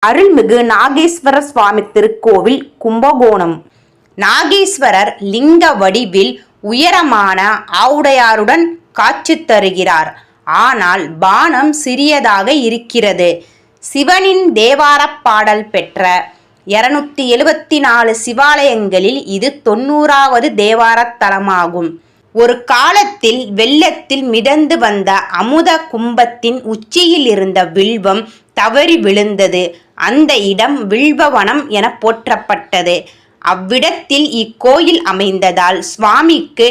அருள்மிகு நாகேஸ்வர சுவாமி திருக்கோவில் கும்பகோணம். நாகேஸ்வரர் லிங்க வடிவில் உயரமான ஆவுடையாருடன் காட்சி தருகிறார். ஆனால் பானம் சிறியதாக இருக்கிறது. சிவனின் தேவாரப் பாடல் பெற்ற 274 சிவாலயங்களில் இது 90வது தேவாரத் தலமாகும். ஒரு காலத்தில் வெள்ளத்தில் மிதந்து வந்த அமுத கும்பத்தின் உச்சியில் இருந்த வில்வம் தவறி விழுந்தது. அந்த இடம் வில்வவனம் என போற்றப்பட்டது. அவ்விடத்தில் இக்கோயில் அமைந்ததால் சுவாமிக்கு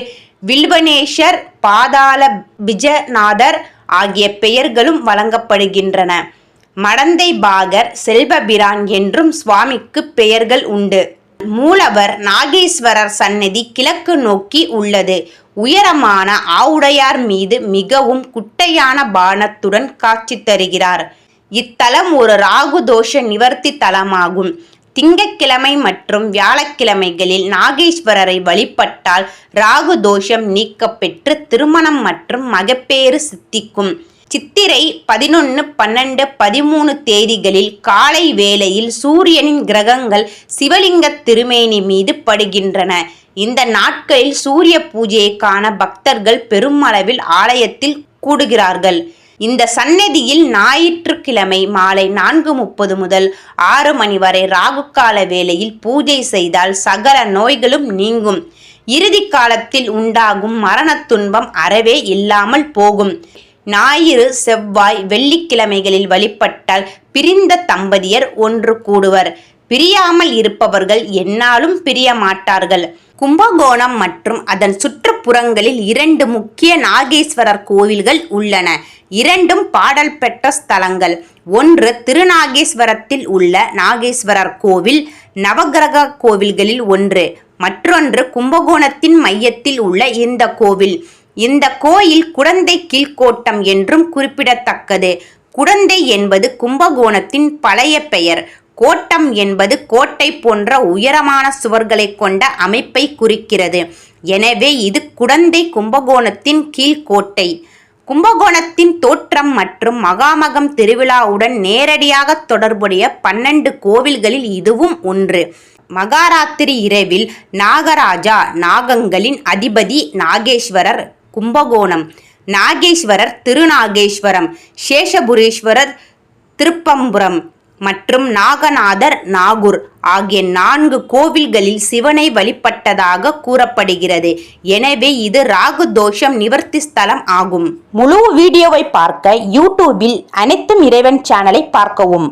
வில்வனேஸ்வர், பாதாள பிஜநாதர் ஆகிய பெயர்களும் வழங்கப்படுகின்றன. மடந்தை பாகர், செல்வபிரான் என்றும் சுவாமிக்கு பெயர்கள் உண்டு. மூலவர் நாகேஸ்வரர் சன்னதி கிழக்கு நோக்கி உள்ளது. உயரமான ஆவுடையார் மீது மிகவும் குட்டையான பானத்துடன் காட்சி தருகிறார். இத்தலம் ஒரு ராகு தோஷ நிவர்த்தி தலமாகும். திங்கட்கிழமை மற்றும் வியாழக்கிழமைகளில் நாகேஸ்வரரை வழிபட்டால் ராகு தோஷம் நீக்கப்பெற்று திருமணம் மற்றும் மகப்பேறு சித்திக்கும். சித்திரை 11, 12, 13 தேதிகளில் காலை வேளையில் சூரியனின் கிரகங்கள் சிவலிங்க திருமேனி மீது படுகின்றன. இந்த நாட்களில் சூரிய பூஜையை காண பக்தர்கள் பெருமளவில் ஆலயத்தில் கூடுகிறார்கள். இந்த சன்னதியில் ஞாயிற்றுக்கிழமை மாலை 4:30 முதல் 6 மணி வரை ராகுகால வேளையில் பூஜை செய்தால் சகல நோய்களும் நீங்கும். இறுதி காலத்தில் உண்டாகும் மரண துன்பம் அறவே இல்லாமல் போகும். ஞாயிறு, செவ்வாய், வெள்ளிக்கிழமைகளில் வழிபட்டால் பிரிந்த தம்பதியர் ஒன்று கூடுவர். பிரியாமல் இருப்பவர்கள் எந்நாளும் பிரிய மாட்டார்கள். கும்பகோணம் மற்றும் அதன் சுற்றுப்புறங்களில் 2 முக்கிய நாகேஸ்வரர் கோவில்கள் உள்ளன. இரண்டும் பாடல் பெற்ற ஸ்தலங்கள். ஒன்று திருநாகேஸ்வரத்தில் உள்ள நாகேஸ்வரர் கோவில், நவகிரக கோவில்களில் ஒன்று. மற்றொன்று கும்பகோணத்தின் மையத்தில் உள்ள இந்த கோவில். இந்த கோயில் குடந்தை கீழ்கோட்டம் என்றும் குறிப்பிடத்தக்கது. குடந்தை என்பது கும்பகோணத்தின் பழைய பெயர். கோட்டம் என்பது கோட்டை போன்ற உயரமான சுவர்களை கொண்ட அமைப்பை குறிக்கிறது. எனவே இது குடந்தை கும்பகோணத்தின் கீழ்கோட்டை. கும்பகோணத்தின் தோற்றம் மற்றும் மகாமகம் திருவிழாவுடன் நேரடியாக தொடர்புடைய 12 கோவில்களில் இதுவும் ஒன்று. மகாராத்திரி இரவில் நாகராஜா, நாகங்களின் அதிபதி நாகேஸ்வரர் கும்பகோணம், நாகேஸ்வரர் திருநாகேஸ்வரம், சேஷபுரீஸ்வரர் திருப்பம்புரம் மற்றும் நாகநாதர் நாகூர் ஆகிய 4 கோவில்களில் சிவனை வழிபட்டதாக கூறப்படுகிறது. எனவே இது ராகு தோஷம் நிவர்த்தி ஸ்தலம் ஆகும். முழு வீடியோவை பார்க்க யூடியூபில் அனைத்தும் இறைவன் சேனலை பார்க்கவும்.